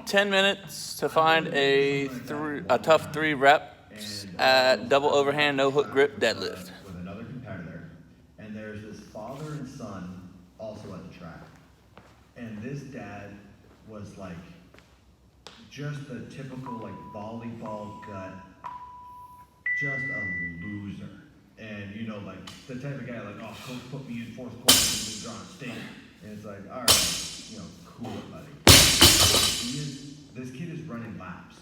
10 minutes to find a tough 3 reps at double overhand no hook grip deadlift. With another competitor, and there's this father and son also at the track. And this dad was like just the typical like volleyball gut, just a loser. And you know, like the type of guy like, oh, coach put me in fourth quarter and we draw a state. And it's like, all right, you know, cool it, buddy. This kid is running laps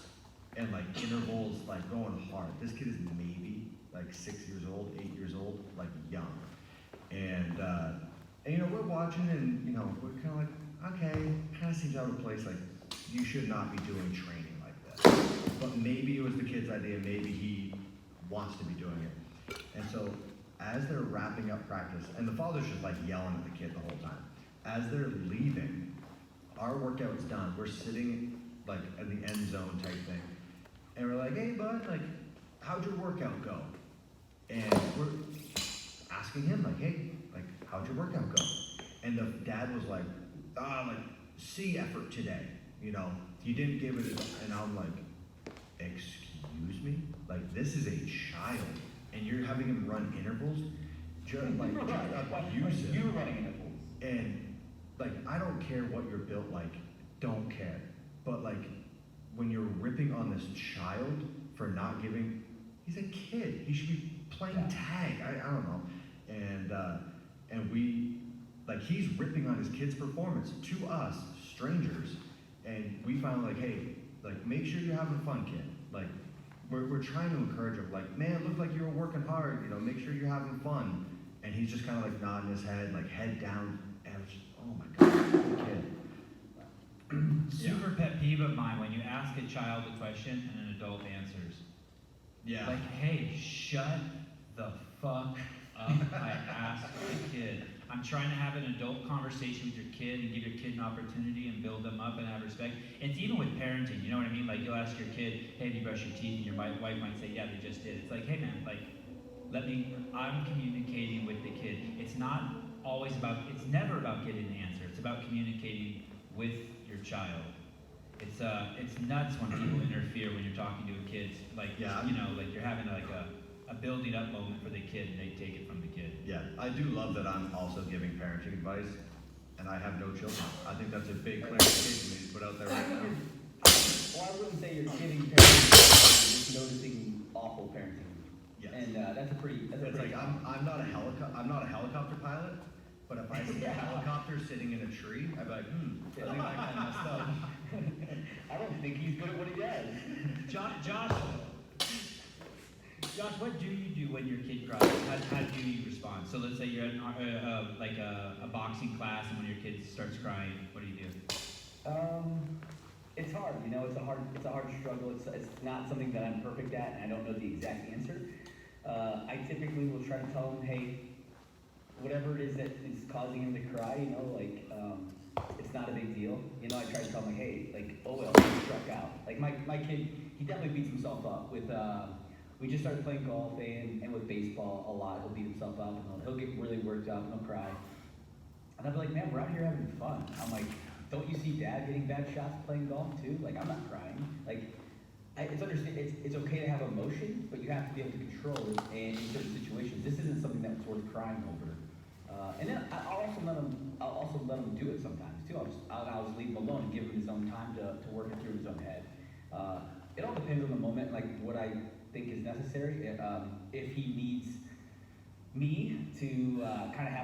and like intervals, like going hard. This kid is maybe like 6 years old, 8 years old, like young. And you know, we're watching and you know, we're kind of like, okay, kind of seems out of place. Like, you should not be doing training like this. But maybe it was the kid's idea. Maybe he wants to be doing it. And so as they're wrapping up practice, and the father's just like yelling at the kid the whole time. As they're leaving, our workout's done. We're sitting like at the end zone type thing. And we're like, hey bud, like, how'd your workout go? And we're asking him like, hey, like, how'd your workout go? And the dad was like, like, C effort today. You know, you didn't give it, and I'm like, excuse me? Like, this is a child, and you're having him run intervals? Just like, abusive. You're running intervals. And, like, I don't care what you're built like, don't care. But, like, when you're ripping on this child for not giving, he's a kid. He should be playing tag. I don't know. And we, like, he's ripping on his kid's performance to us, strangers. And we found like, hey, like, make sure you're having fun, kid. Like, we're trying to encourage him. Like, man, look like you were working hard. You know, make sure you're having fun. And he's just kind of like nodding his head, like head down. And I was just, oh my God, kid. Super pet peeve of mine when you ask a child a question and an adult answers. Yeah. Like, hey, shut the fuck up. I asked the kid. I'm trying to have an adult conversation with your kid and give your kid an opportunity and build them up and have respect. And it's even with parenting, you know what I mean? Like, you'll ask your kid, hey, do you brush your teeth? And your wife might say, yeah, they just did. It's like, hey man, like, I'm communicating with the kid. It's never about getting an answer. It's about communicating with your child. It's nuts when people interfere when you're talking to a kid. Like, you know, like you're having like a building up moment for the kid and they take it from the kid. Yeah, I do love that I'm also giving parenting advice, and I have no children. I think that's a big clarification we need to put out there right now. Well, I wouldn't say you're giving parenting, you're just noticing awful parenting. Yes. And that's a pretty. It's like I'm not a helicopter pilot, but if I see a helicopter sitting in a tree, I'd be like, I think I kind of messed up. I don't think he's good at what he does. Josh, what do you do when your kid cries? How do you respond? So let's say you're at like a boxing class and when your kid starts crying, what do you do? It's hard, you know. It's a hard struggle. It's not something that I'm perfect at, and I don't know the exact answer. I typically will try to tell him, hey, whatever it is that is causing him to cry, you know, like it's not a big deal. You know, I try to tell him like, hey, like, oh well, he struck out. Like my kid, he definitely beats himself up with. We just started playing golf and with baseball a lot. He'll beat himself up and he'll get really worked up and he'll cry. And I'll be like, man, we're out here having fun. I'm like, don't you see dad getting bad shots playing golf too? Like, I'm not crying. Like, it's okay to have emotion, but you have to be able to control it in certain situations. This isn't something that's worth crying over. And then I'll also let him do it sometimes too. I'll just leave him alone and give him his own time to work it through in his own head. It all depends on the moment, like what I think is necessary. If he needs me to kind of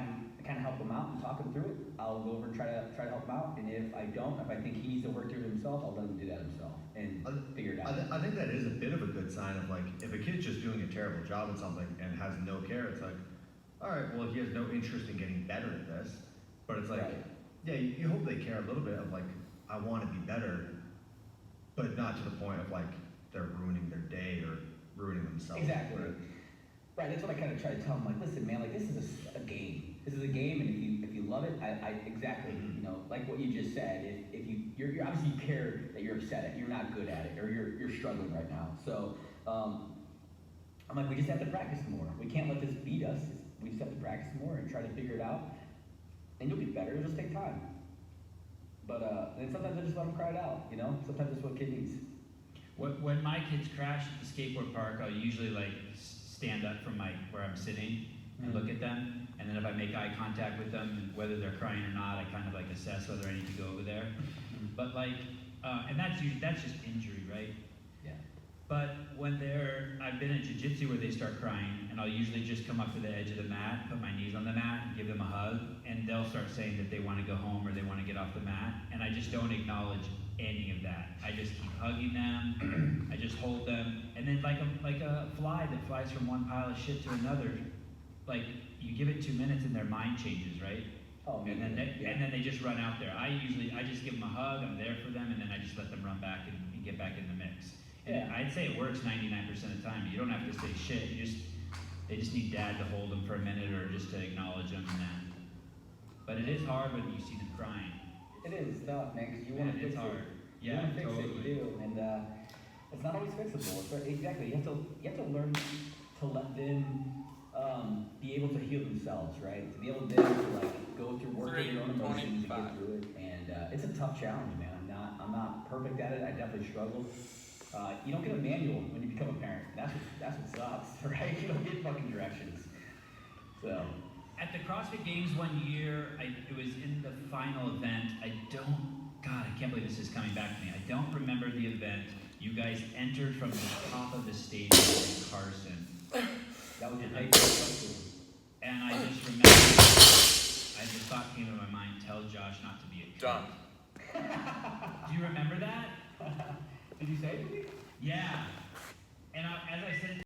help him out and talk him through it, I'll go over and try to help him out. And if I think he needs to work through it himself, I'll let him do that himself and figure it out. I think that is a bit of a good sign of like, if a kid's just doing a terrible job at something and has no care, it's like, all right, well, he has no interest in getting better at this. But it's like, yeah, you hope they care a little bit of like, I want to be better, but not to the point of like they're ruining their day or ruining themselves. Exactly. Right, that's what I kind of try to tell them. Like, listen, man, like this is a game. This is a game, and if you love it, I exactly, you know, like what you just said. If you're obviously you care that you're upset at, you're not good at it, or you're struggling right now. So I'm like, we just have to practice more. We can't let this beat us. We just have to practice more and try to figure it out, and you'll get better. It'll just take time. But and sometimes I just let them cry it out, you know? Sometimes that's what kid needs. When my kids crash at the skateboard park, I'll usually like stand up from where I'm sitting and look at them, and then if I make eye contact with them, whether they're crying or not, I kind of like assess whether I need to go over there. But like, and that's just injury, right? Yeah. But I've been in jiu-jitsu where they start crying, and I'll usually just come up to the edge of the mat, put my knees on the mat, and give them a hug, and they'll start saying that they want to go home or they want to get off the mat, and I just don't acknowledge any of that. I just keep hugging them, I just hold them, and then like a fly that flies from one pile of shit to another, like you give it 2 minutes and their mind changes, right? Oh, And then yeah. they just run out there. I just give them a hug, I'm there for them, and then I just let them run back and get back in the mix. And Yeah. I'd say it works 99% of the time. You don't have to say shit. They just need dad to hold them for a minute or just to acknowledge them and then. But it is hard when you see them crying. It is tough, man, because you want to fix It's hard. it. Yeah, You want to fix totally. it, you do, and it's not always fixable. Exactly, you have to learn to let them be able to heal themselves, right? To be able to like go through work with their own emotions and get through it. And it's a tough challenge, man. I'm not perfect at it. I definitely struggle. You don't get a manual when you become a parent. That's what sucks, right? You don't get fucking directions. So. At the CrossFit Games one year, it was in the final event. God, I can't believe this is coming back to me. I don't remember the event. You guys entered from the top of the stadium in Carson. That was your And paper question. And I just remember, this thought came to my mind, tell Josh not to be a kid. John. Do you remember that? Did you say it to me? Yeah. And as I said